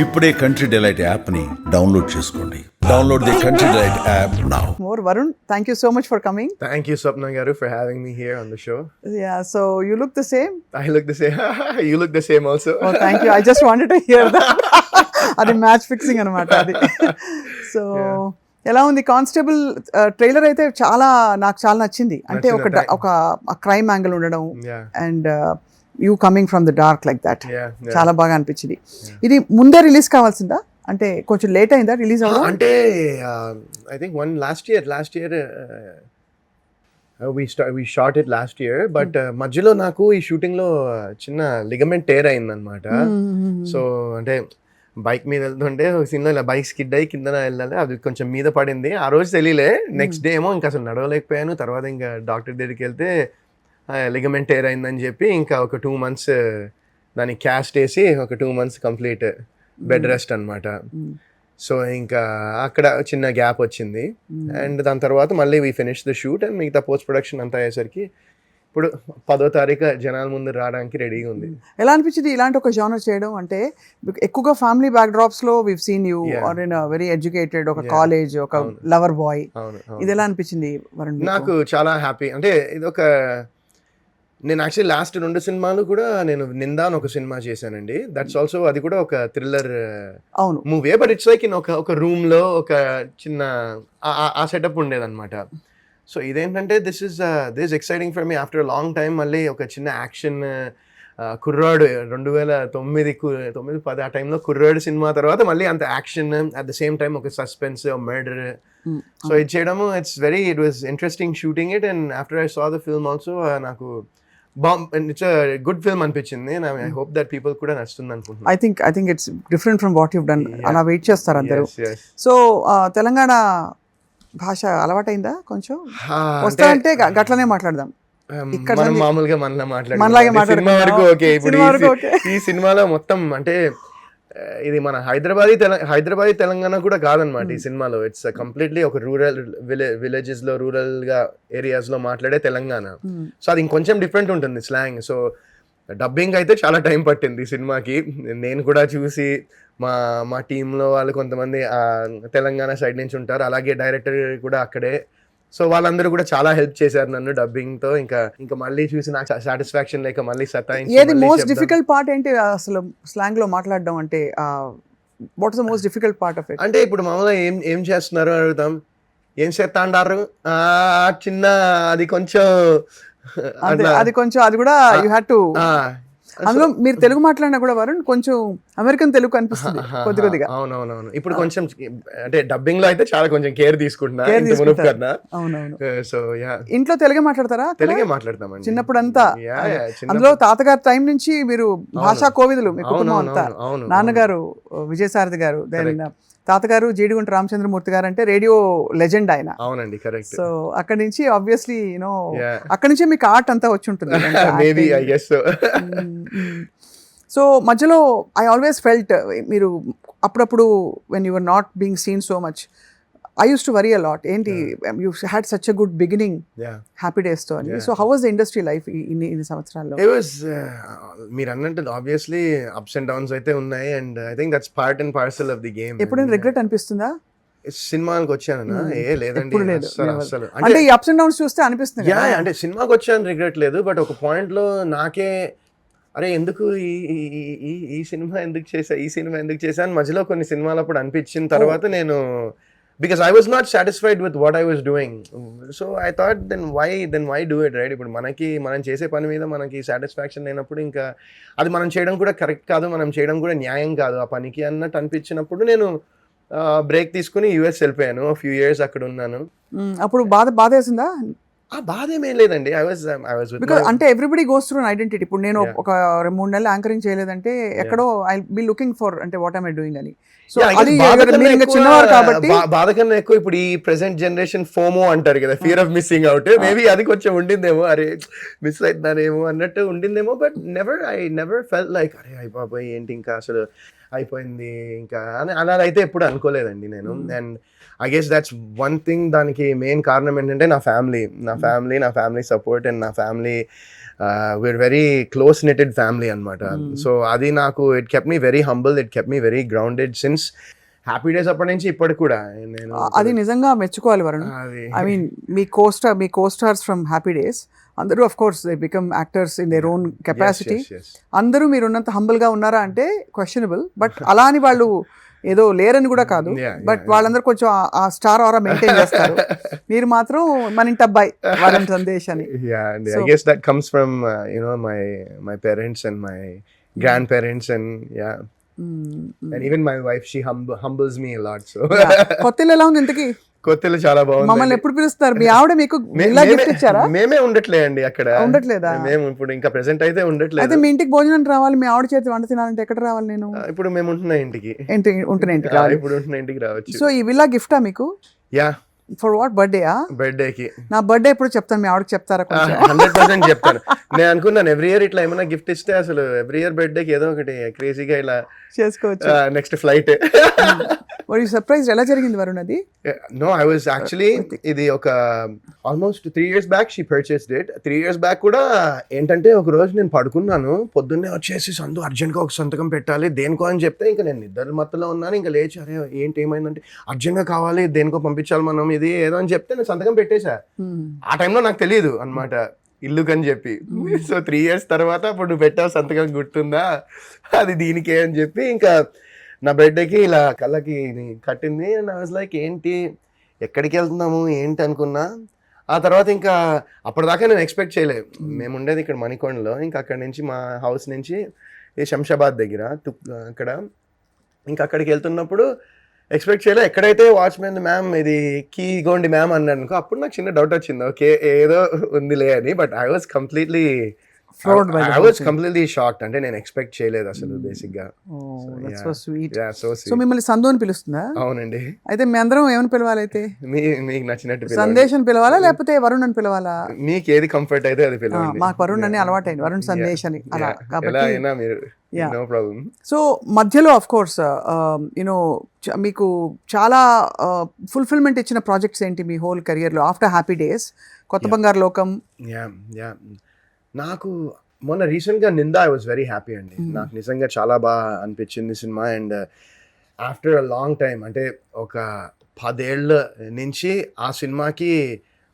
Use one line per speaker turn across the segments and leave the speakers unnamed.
ఇప్పుడే country delight యాప్ని download చేసుకోండి. Download the country delight app now.
More Varun, thank you so much for coming.
Thank you, Swapna Garu, for having me here on the show.
Yeah, so you look the same.
I look the same. You look the same also.
Oh, thank you. I just wanted to hear that. అది match fixing అనమాట అది. So ఎలా ఉంది constable trailer అయితే నాకు చాలా నచ్చింది. అంటే ఒక క్రైమ్ యాంగిల్ ఉండడం and you coming from the dark like that చాలా బాగా అనిపించింది. ఇది ముందే రిలీజ్ కావాల్సిందా అంటే కొంచెం లేట్ అయిందా రిలీజ్ అవ్వడం?
అంటే I think last year we shot it last year, but మధ్యలో నాకు ఈ షూటింగ్ లో చిన్న లిగమెంట్ టేర్ అయిందనమాట. సో అంటే బైక్ మీద వెళ్తుంటే ఒక సీన్లో ఇలా బైక్ స్కిడ్ అయ్యి కింద వెళ్ళాలి, అది కొంచెం మీద పడింది. ఆ రోజు తెలియలే, నెక్స్ట్ డే ఏమో ఇంకా అసలు నడవలేకపోయాను. తర్వాత ఇంకా డాక్టర్ దగ్గరికి వెళ్తే లిగమెంట్ టేర్ అయిందని చెప్పి ఇంకా ఒక 2 months దానికి క్యాస్ట్ వేసి ఒక 2 months కంప్లీట్ బెడ్ రెస్ట్ అనమాట. సో ఇంకా అక్కడ చిన్న గ్యాప్ వచ్చింది అండ్ దాని తర్వాత మళ్ళీ we finish the shoot and మిగతా పోస్ట్ ప్రొడక్షన్ అంతా అయ్యేసరికి ఇప్పుడు 10వ తారీఖు జనాల ముందు రావడానికి రెడీగా ఉంది.
ఎలా అనిపించింది ఇలాంటి ఒక జానర్ చేయడం? అంటే ఎక్కువగా ఫ్యామిలీ బ్యాక్ డ్రాప్స్ లో we seen you are in very educated, ఒక కాలేజ్, ఒక లవర్ బాయ్. ఇది ఎలా అనిపించింది వరుణ్?
నాకు చాలా హ్యాపీ. అంటే ఇది నేను యాక్చువల్లీ లాస్ట్ 2 సినిమాలు కూడా నేను నిందా అని ఒక సినిమా చేశానండి. దట్స్ ఆల్సో అది కూడా ఒక thriller movie, but it's like in ఒక రూమ్ లో ఒక చిన్న ఆ సెటప్ ఉండేదన్నమాట. సో ఇదేంటంటే this is exciting for me after long time. మళ్ళీ ఒక చిన్న యాక్షన్ కుర్రాడు 2009-10 ఆ టైంలో కుర్రాడు సినిమా తర్వాత మళ్ళీ అంత action at the same time ఒక సస్పెన్స్, మర్డర్. సో ఇది చేయడము it was interesting shooting it. And after I saw the film also నాకు ఇట్స్ గుడ్ ఫిల్మ్ అనిపించింది. ఐ హోప్ దట్ పీపుల్ కూడా నచ్చుతుంది అనుకుంటున్నాను.
I think it's different from what you've done. అలా wait చేస్తారు అందరూ. సో తెలంగాణ భాష అలవాటైందా కొంచెం? వస్తారంటే గట్లనే మాట్లాడదాం.
ఇక్కడ మామూలుగా మనలాగే ఈ సినిమాలో మొత్తం అంటే ఇది మన హైదరాబాదీ తెలంగాణ కూడా కాదనమాట ఈ సినిమాలో. ఇట్స్ కంప్లీట్లీ ఒక రూరల్ విలేజెస్ లో, రూరల్ గా ఏరియాస్ లో మాట్లాడే తెలంగాణ. సో అది ఇంకొంచెం డిఫరెంట్ ఉంటుంది స్లాంగ్. సో డబ్బింగ్ అయితే చాలా టైం పట్టింది ఈ సినిమాకి. నేను కూడా చూసి మా టీంలో వాళ్ళు కొంతమంది తెలంగాణ సైడ్ నుంచి ఉంటారు, అలాగే డైరెక్టర్ కూడా అక్కడే. సో వాళ్ళందరూ కూడా చాలా హెల్ప్ చేశారు నన్ను డబ్బింగ్ తో. ఇంకా మళ్ళీ చూసి నాకు సాటిస్ఫాక్షన్ లేక మళ్ళీ సతాయించి.
ఏది మోస్ట్ డిఫికల్ట్ పార్ట్ ఏంటి అసలు స్లాంగ్ లో మాట్లాడడం అంటే? What is the most difficult part of it?
అంటే ఇప్పుడు మామూలుగా ఏం చేస్తున్నారు అని అడుగుతాం, ఏం చేస్తా అంటారు చిన్న అది కొంచెం
అది కూడా యూ హ్యాడ్ టు. అందులో మీరు తెలుగు మాట్లాడినా కూడా వరుణ్ కొంచెం అమెరికన్ తెలుగు కనిపిస్తుంది కొద్దిగా.
అవునవునవును. ఇప్పుడు కొంచెం అంటే డబ్బింగ్ లో అయితే చాలా కొంచెం కేర్ తీసుకుంటున్నా.
అవునవును.
సో
ఇంట్లో తెలుగే మాట్లాడతారా?
తెలుగే మాట్లాడతామండి
చిన్నప్పుడు అంతా. అందులో తాతగారి టైం నుంచి మీరు భాషా కోవిదులు మీ కుటుంబం అంతా. నాన్నగారు విజయసారథి గారు, తాతగారు జీడిగుంట రామచంద్రమూర్తి గారు అంటే రేడియో లెజెండ్ ఆయన.
అవునండి, కరెక్ట్.
సో అక్కడి నుంచి ఆబ్వియస్లీ అక్కడి నుంచే మీకు ఆర్ట్ అంతా వచ్చి ఉంటుంది.
Maybe I guess so.
So మధ్యలో ఐ ఆల్వేస్ ఫెల్ట్ మీరు అప్పుడప్పుడు when you are not being seen so much, I used to worry a lot. You had such a good beginning. Happy Days తో అని. So how was the industry life in సంవత్సరాల్లో?
It was మీరు అన్నట్టు obviously ups and downs అయితే ఉన్నాయి, and I think that's part and parcel of the game.
ఎప్పుడైనా regret అనిపిస్తుందా
సినిమాకి వచ్చానన్నా? లేదండి అసలు.
అంటే ఈ అప్స్ అండ్ డౌన్స్ చూస్తే అనిపిస్తుంది.
అంటే సినిమాకి వచ్చాను రిగ్రెట్ లేదు, బట్ ఒక పాయింట్ లో నాకే అరే ఎందుకు ఈ సినిమా ఎందుకు చేశా అని మధ్యలో కొన్ని సినిమాలప్పుడు అనిపించిన తర్వాత నేను because I was not satisfied with what I was doing, so I thought then why do it, right? ఇప్పుడు మనం చేసే పని మీద మనకి సాటిస్ఫాక్షన్ లేనప్పుడు ఇంకా అది మనం చేయడం కూడా కరెక్ట్ కాదు, మనం చేయడం కూడా న్యాయం కాదు ఆ పనికి అన్నట్టు అనిపించినప్పుడు నేను బ్రేక్ తీసుకుని US వెళ్ళిపోయాను. ఫ్యూ ఇయర్స్ అక్కడ ఉన్నాను.
అప్పుడు బాధ వేసిందా?
బాధ ఏమేం లేదండి. ఐ వాజ్
బికాజ్ అంటే ఎవ్రీబడి గోస్ త్రూ ఐడెంటిటీ. ఇప్పుడు నేను ఒక 3 నెలలు యాంకరింగ్ చేయలేదంటే ఎక్కడో ఐ బి లుకింగ్ ఫర్ అంటే వాట్ ఐ డూయింగ్ అని. సో అది చిన్నవారు కాబట్టి
బాధ కన్నా ఎక్కువ ఇప్పుడు ఈ ప్రెసెంట్ జనరేషన్ ఫోమో అంటారు కదా, fear of missing out. Maybe అది కొంచెం ఉండిందేమో, అరే మిస్ అవుతున్నారేమో అన్నట్టు ఉండిందేమో. But I never felt like అరే బాబాయ్ ఏంటి ఇంకా అసలు అయిపోయింది ఇంకా అని అలా అయితే ఎప్పుడు అనుకోలేదండి నేను. And I guess that's one thing, దానికి మెయిన్ కారణం ఏంటంటే నా ఫ్యామిలీ సపోర్ట్ అండ్ నా family we're very close knitted family అనమాట. సో అది నాకు it kept me very humble, it kept me very grounded since Happy Days అప్పటి నుంచి ఇప్పటికి కూడా నేను
అది నిజంగా మెచ్చుకోవాలి వరుణ్. ఐ మీన్ మీ కోస్టార్స్ ఫ్రమ్ హ్యాపీ డేస్ అందరూ of course they become actors in their own capacity. అందరూ మీరు ఉన్నంత హంబుల్ గా ఉన్నారా అంటే క్వశ్చనబుల్, బట్ అలా అని వాళ్ళు ఏదో లేరని కూడా కాదు, బట్ వాళ్ళందరూ కొంచెం ఆ స్టార్ ఆరా మెయింటైన్ చేస్తారు. మీరు మాత్రం మన ఇంటి అబ్బాయి వరుణ్ సందేశ్ అని.
I guess that comes from my parents and my grandparents and and even my wife, she humbles me a lot. So
కొత్తిల్లు ఎలా ఉంది ఇంతకి?
కొత్తలు చాలా బాగుంది.
మమ్మల్ని ఎప్పుడు పిలుస్తారు? మీ ఆవిడ మీకు గిఫ్ట్ ఇచ్చారా?
మేమే ఉండట్లే అండి అక్కడ.
ఉండట్లేదా?
మేము ఇప్పుడు ఇంకా ప్రెసెంట్ అయితే ఉండట్లేదు.
అయితే మీ ఇంటికి భోజనం రావాలి, మీ ఆవిడ చేతి వంట తినాలంటే ఎక్కడ రావాలి నేను?
ఇప్పుడు మేము ఉంటున్న ఇంటికి ఇప్పుడు ఉంటున్న ఇంటికి రావచ్చు.
సో ఈ విల్లా గిఫ్టా మీకు?
యా.
For what?
బర్త్డేకి.
నా బర్త్డే ఎప్పుడు చెప్తాను, మీ ఆవిడకి చెప్తారా?
100% చెప్తాను. నేను అనుకున్నాను ఎవ్రీ ఇయర్ ఇట్లా ఏమైనా గిఫ్ట్ ఇస్తే అసలు ఎవ్రీ ఇయర్ బర్త్డేకి ఏదో ఒకటి క్రేజీగా ఇలా
చేసుకోవచ్చు.
Next flight.
సర్ప్రైజ్ ఎలా జరిగింది వరుణ్ అది?
No, I was actually ఇది ఒక almost 3 years back she purchased it. 3 years back కూడా ఏంటంటే ఒక రోజు నేను పడుకున్నాను, పొద్దున్నే వచ్చేసి సందు అర్జెంట్గా ఒక సంతకం పెట్టాలి దేనికో అని చెప్తే ఇంకా నేను నిద్ర మత్తులో ఉన్నాను. ఇంకా లేచి అరే ఏంటి ఏమైందంటే అర్జెంట్గా కావాలి దేనికో పంపించాలి మనం ఇది ఏదో అని చెప్తే నేను సంతకం పెట్టేశా. ఆ టైంలో నాకు తెలియదు అనమాట ఇల్లుకి అని చెప్పి. సో 3 years తర్వాత అప్పుడు నువ్వు పెట్టావు సంతకం గుర్తుందా, అది దీనికే అని చెప్పి ఇంకా నా బర్త్డేకి ఇలా కళ్ళకి కట్టింది. అండ్ ఐ వాజ్ లైక్ ఏంటి ఎక్కడికి వెళ్తున్నాము ఏంటి అనుకున్నా. ఆ తర్వాత ఇంకా అప్పటిదాకా నేను ఎక్స్పెక్ట్ చేయలేదు. మేము ఉండేది ఇక్కడ మణికొండలో, ఇంకా అక్కడి నుంచి మా హౌస్ నుంచి ఈ శంషాబాద్ దగ్గర అక్కడ ఇంకా అక్కడికి వెళ్తున్నప్పుడు ఎక్స్పెక్ట్ చేయలేదు. ఎక్కడైతే వాచ్మెన్ మ్యామ్ ఇది కీ ఇగోండి మ్యామ్ అన్నాను అనుకో, అప్పుడు నాకు చిన్న డౌట్ వచ్చింది ఓకే ఏదో ఉందిలే అని. But I was completely shocked. అంటే నేను ఎక్స్పెక్ట్ చేయలేదు అసలు బేసిక్ గా.
సో మిమ్మల్ని సందు అని పిలుస్తుందా?
అవునండి.
అయితే మీ అందరం ఏమని పిలవాలి? అయితే
మీకు నచ్చినట్టు
సందేశ్ అని పిలవాలా లేకపోతే వరుణ్ అని పిలవాలా?
మీకు ఏది కంఫర్ట్ అయితే అది పిలవండి.
మాకు వరుణ్ అని అలవాటైంది, వరుణ్ సందేశ్ అని అలా. కాబట్టి
నో ప్రాబ్లం.
సో మధ్యలో ఆఫ్ కోర్స్ యూనో మీకు చాలా ఫుల్ఫిల్మెంట్ ఇచ్చిన ప్రాజెక్ట్స్ ఏంటి మీ హోల్ కెరియర్ లో ఆఫ్టర్ హ్యాపీ డేస్? కొత్త బంగారు లోకం.
నాకు మొన్న రీసెంట్గా నిందా ఐ వాజ్ వెరీ హ్యాపీ అండి. నాకు నిజంగా చాలా బాగా అనిపించింది cinema. And after a long time అంటే ఒక 10 ఏళ్ళ నుంచి ఆ సినిమాకి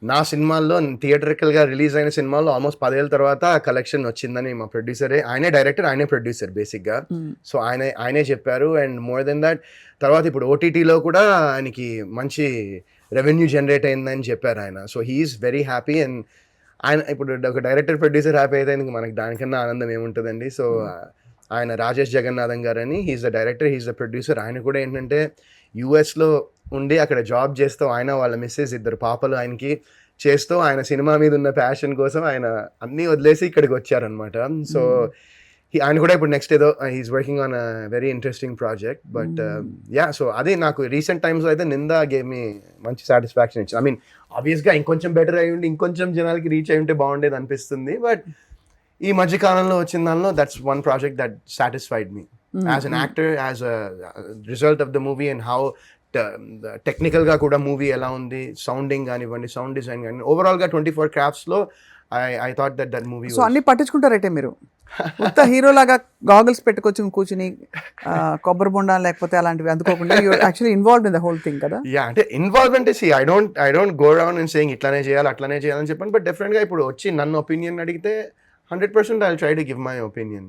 నా సినిమాల్లో థియేటర్కల్గా రిలీజ్ అయిన సినిమాల్లో ఆల్మోస్ట్ 10 ఏళ్ళ తర్వాత కలెక్షన్ వచ్చిందని మా ప్రొడ్యూసరే, ఆయనే డైరెక్టర్ ఆయనే ప్రొడ్యూసర్ బేసిక్గా. సో ఆయనే చెప్పారు. అండ్ మోర్ దెన్ దాట్ తర్వాత ఇప్పుడు ఓటీటీలో కూడా ఆయనకి మంచి రెవెన్యూ జనరేట్ అయిందని చెప్పారు ఆయన. So he's very happy. And ఆయన ఇప్పుడు ఒక డైరెక్టర్ ప్రొడ్యూసర్ హ్యాపీ అయితే మనకి దానికన్నా ఆనందం ఏముంటుందండి. సో ఆయన రాజేష్ జగన్నాథం గారు అని, he's the director, he's the producer. ఆయన కూడా ఏంటంటే యూఎస్లో ఉండి అక్కడ జాబ్ చేస్తూ ఆయన వాళ్ళ మిస్సెస్ 2 పాపలు ఆయనకి చేస్తూ ఆయన సినిమా మీద ఉన్న ప్యాషన్ కోసం ఆయన అన్నీ వదిలేసి ఇక్కడికి వచ్చారనమాట. సో ఆయన కూడా ఇప్పుడు నెక్స్ట్ ఏదో he's working on a very interesting project. But so అదే నాకు రీసెంట్ టైమ్స్లో అయితే నిందా గేమ్ మీ మంచి సాటిస్ఫాక్షన్ ఇచ్చింది. ఐ మీన్ ఆబ్వియస్గా ఇంకొంచెం బెటర్ అయ్యి ఉండి ఇంకొంచెం జనాలకి రీచ్ అయి ఉంటే బాగుండేది అనిపిస్తుంది. బట్ ఈ మధ్య కాలంలో వచ్చిన దానిలో that's one project that satisfied me as an actor, as a result of the movie and how టెక్నికల్గా కూడా మూవీ ఎలా ఉంది, సౌండింగ్ కానివ్వండి, సౌండ్ డిజైన్ కానివ్వండి, ఓవరాల్గా 24 క్రాఫ్ట్స్లో I thought that movie. So
అన్ని పట్టించుకుంటారైతే మీరు కొత్త హీరోలాగా గాగుల్స్ పెట్టుకొచ్చి కూర్చుని కొబ్బరి బొండా లేకపోతే అలాంటివి అందుకోకుండా actually involved in the whole thing కదా?
యా, అంటే ఇన్వాల్వ్ అంటే I don't go around and saying ఇట్లానే చేయాలి అట్లానే చేయాలని చెప్పాను. బట్ డెఫినెట్గా ఇప్పుడు వచ్చి నన్ను ఒపీనియన్ అడిగితే 100% I'll try to give my opinion.